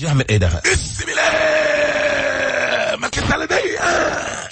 Ahmed Aidara. Bismillah Macky Sall day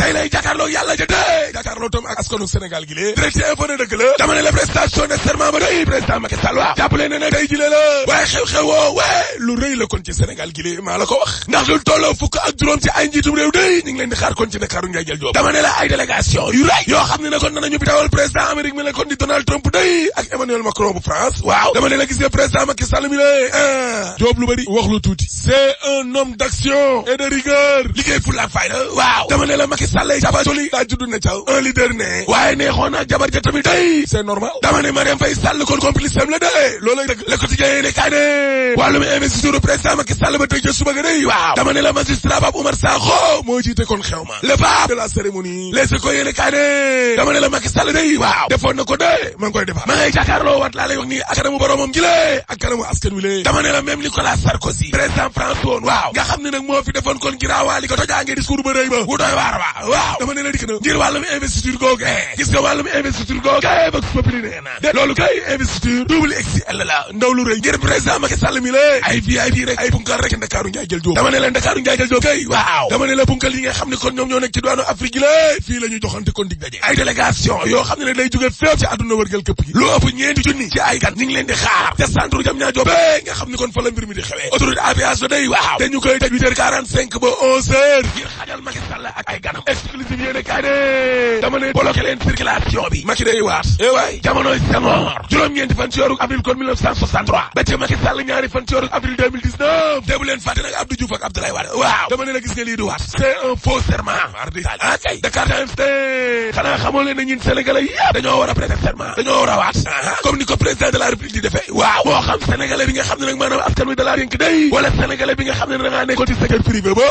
tey lay jàkkaarloo yàlla ja day jàkkaarloo tam ak askanu Sénégal gi lee direct info ne dëgg la dama ne la prestation de serment ba day président Macky Sall waaw jàppale ne tey jile la waaye xew-xew woo waaye lu rëy la kon ci Sénégal gi lee maa la ko wax ndax lu tolloo fukk ak juróom ci ay njiitum réew day ñu ngi leen di xaar kon ci Ndakaaru ngay jël joob dama ne la ay délégation yu rëy yoo xam ne ne kon danañu bi dawal président Amérique mi la kon di Donald Trump day ak Emmanuel Macron bu France waaw dama ne la gis nga président Macky Sall mi la joob lu bari wax lu tuuti c'est un homme d'action et de rigueur liggéey pour la fayda waaw dama ne la Macky Sall jabajoli daa judd ne caw un leader ne waaye neexoon ak jabar ja tamit day c'est normal dama ne Marième Faye Sall kon complice am la de loolay dëgg Le Quotidien ne kaay ne wàllum investiture président Macky Sall ba tey ca suba ga day waaw dama ne la magistrat Pape Oumar Sakho moo jiite kon xew ma le pape de la cérémonie Les Échos yéene kaay ne dama ne la Macky Sall day waaw defoon na ko de ma ngi koy defaat ma ngay jàkkaarloo wat laa lay wax nii ak kanamu boromam gi lée ak kanamu askan wi lée dama ne la même Nicolas Sarkozy président France woon waaw nga xam ne nag moo fi defoon kon giraawaali ko tojaange discours ba rëy ba wu doy waar waaw dama ne la dikk na ngir wàllum investiture googu gis nga wàllum investiture googu Vox Populi nee na de loolu kay investiture double XL la ndaw lu rëy ngir président Macky Sall mi la ay VIP rek ay punkal rek Ndakaaru njaay jël jóob dama ne la Ndakaaru njaay jël jóob kay waaw dama ne la punkal yi nga xam ne kon ñoom ñoo nekk ci doonu Afrique gi la fii la ñuy joxante kon dig daje ay délégation yoo xam ne ne day jóge fépp ci àdduna wërgal këpp gi lu ëpp ñeenti junni ci ay gan ñu ngi leen di xaar ca centre Diamniadio ba nga xam ne kon fa la mbir mi di xewee autorité aviation day waaw te ñu koy tëj 8h45 ba 11h ngir xajal Macky Sall ak ay ganam exclusive yéene kaay ne dama ne bloqué leen circulation bi Macky day waat waay jamonoy Senghor juróom-ñeenti fan ci weeru avril kon 1963 ba ca Macky Sall ñaari fan ci weeru avril 2019 débu leen fàtte nag Abdou Diouf ak Abdoulaye Wade waaw dama ne la gis nga lii di waat c'est un faux serment kay Dakar Times xanaa xamoo leen ne ñun sénégalais yëpp dañoo war a prêter serment dañoo war a waat comme ni ko président de la république di defee waaw moo xam sénégalais bi nga xam ne nag maanaam askan wi da laa dénk day wala sénégalais bi nga xam ne da ngaa nekkoon ci secteur privé ba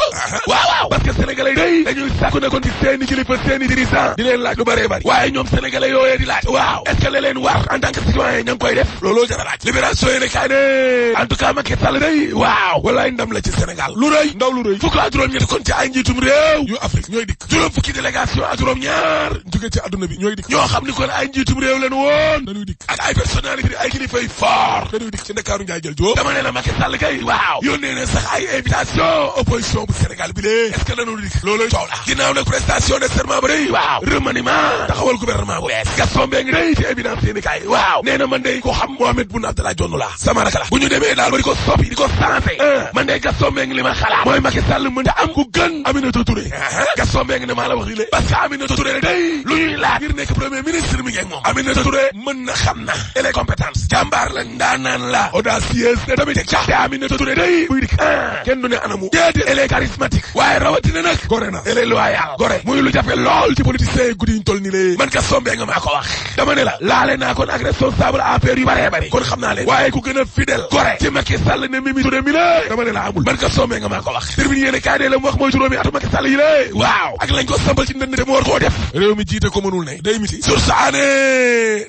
waaw parce que sénégalais day dañuy sàkku ne kon ci seeni kilifa seeni dirigeant di leen laaj lu bëree bëri waaye ñoom sénégalais yooyee di laaj waaw est-ce que la leen war en tant que citoyen ña ngi koy def looloo jar a laaj libération yéene kaay ne en tout cas Macky Sall day waaw walaay ndam la ci Sénégal lu rëy ndaw lu rëy fukk ak juróom-ñetti kon ci ay njiitum réew yu Afrique ñooy dikk juróom fukki délégation ak juróom-ñaar jóge ci adduna bi ñooy dikk ñoo xam ni kon ay njiitum réew leen woon dañuy dikk ak ay personnalité ay kilifa yu fort dañuy dikk ci Ndakaaru njaay jël joo dama ne la Macky Sall kay waaw yónnee na sax ay invitation opposition bu Sénégal bi lee est-ce que lañu dikk looloy coow la ginnaaw nag prestation de serment ba day waaw remaniement taxawal gouvernement bu bees Gaston Mbengue day ci évidence yéeni kaay waaw nee na man day ko xam Mohamed Boun Abdallah Dionne la sama raka la bu ñu demee daal ba di ko soppi di ko changé man day Gaston Mbengue li ma xalaat mooy Macky Sall mën ta am ku gën Aminata Touré Gaston Mbengue ne maa la wax li lée parce que Aminata Touré day lu ñuy laaj ngir nekk premier ministre mi ngeeg moom Aminata Touré mën na xam na elle est compétente jàmbaar la ndaanaan la audacieuse te tamit teg cax te Aminata Touré day buy dik kenn du ne anamu déedéet elle est charismatique waaye rawatina nag gore na elle est loyale gore muy lu jafe lool ci politicien yi guddi ñu toll ni lée man Gaston Mbengue maa ko wax dama ne la laale naa kon ak responsable APR yu baree bari kon xam naa leen waaye ku gën a fidèle gore ci Macky Sall ne Mimi Touré mi la dama ne la amul man Gaston Mbengue maa ko wax termine yéene kaay dee la mu wax mooy juróomi atu Macky Sall yi lée waaw ak lañ ko sambal ci ndënd te mu war koo def réew mi jiite ko mënul ne day miti sur saane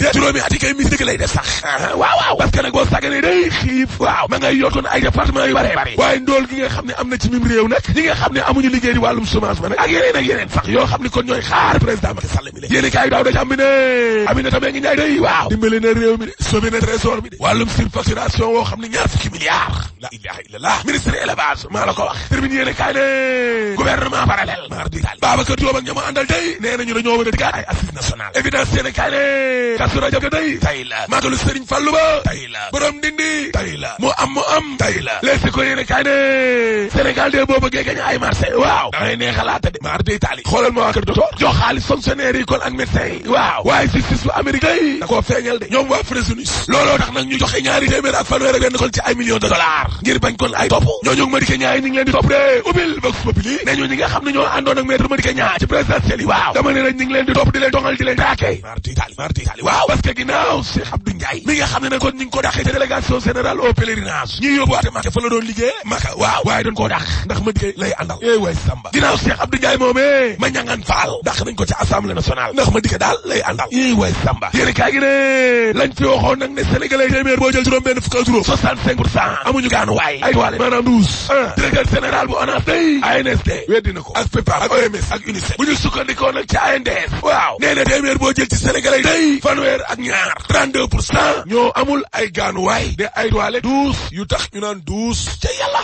de juróomi ati kay miti dëgg lay def sax waaw parce que nag boo sàgganee day xiif waaw ma ngay yootoon ay département yu baree bari waaye ndool gi nga xam ne am na ci mim réew nag ñi nga xam ne amuñu liggéey di wàllum chômage ba nag ak yeneen sax yoo xam ne kon ñooy xaar président Macky Sall mi le yéeni kaay daaw da jàmm bi ne Aminata Mbengue Ndiaye day waaw dimbale na réew mi de sauvé na trésor bi de wàllum surfacturation woo xam ne 20 milliards la ilaha illallah ministre élevage maa la ko wax termine yéene kaay ne gouvernement parallèle mardi daal Babacar Diop ak ñama àndal tey nee nañu dañoo war a dikkaat ay assises nationales évidence yéene kaay ne Kazu Rajab ga day tay la màggalu Serigne Fallou ba tay la borom Ndindi tay la mu am tay la Les Échos yéene kaay ne Sénégal de boo bëggee gañ ay marché waaw da ngay neexalaata de mardi taali xoolal ma waa kër docteur jox xaalis fonctionnaire yi kon ak médecins yi waaw waaye justice bu Amérique day da koo feeñal de ñoom waa Fresenius looloo tax nag ñu joxe ñaari téeméer ak fanweer ak benn kon ci ay millions de dollars ngir bañ kon ay topp ñooñu Madické Niang ñu ngi leen di topp de ubbil Vox Populi ne ñu ñi nga xam ne ñoo àndoon ak maître Madické Niang ci présidentielle yi waaw dama ne nag ñu ngi leen di topp di leen dongal di leen traqué mardi taali waaw parce que ginnaaw Cheikh Abdou Ndiaye mi nga xam ne nag kon ñu ngi ko dàqee ci délégation générale au pèlerinage ñi yóbbuwaate Màkka fa la doon liggéey Màkka waaw waaye doon koo dàq ndax Madické lay àndal way Samba ginnaaw Cheikh Abdou Ndiaye moomee ne ma ñangan faal dàq nañ ko ci assemblée nationale ndax ma dikk daal lay àndal yi way samba yéeni kaa gi ne lañ fi waxoon nag ne sénégalais téeméer boo jël juróom benn fukk ak juróom 65% amuñu gaanuwaay ay toilette maanaam 12 directeur général bu ONAS day ANSD weddi na ko ak PEPAM ak OMS ak UNICEF bu ñu sukkandikoo nag ci ANDS waaw nee na téeméer boo jël ci sénégalais day fanweer ak ñaar 32% ñoo amul ay gaanuwaay de ay toilette 12 yu tax ñu naan 12 ca yàlla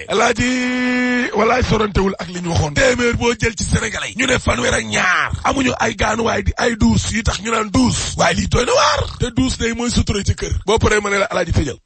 alaaji walaay sorantewul ak li ñu waxoon téeméer boo jël ci sénégalais ñu ne fanweer ak ñaar amuñu ay gaanuwaay di ay 12 yu tax ñu naan 12 waaye lii doy na waar te 12 day mooy sutura ci kër boo paree ma ne la alaaji tëjal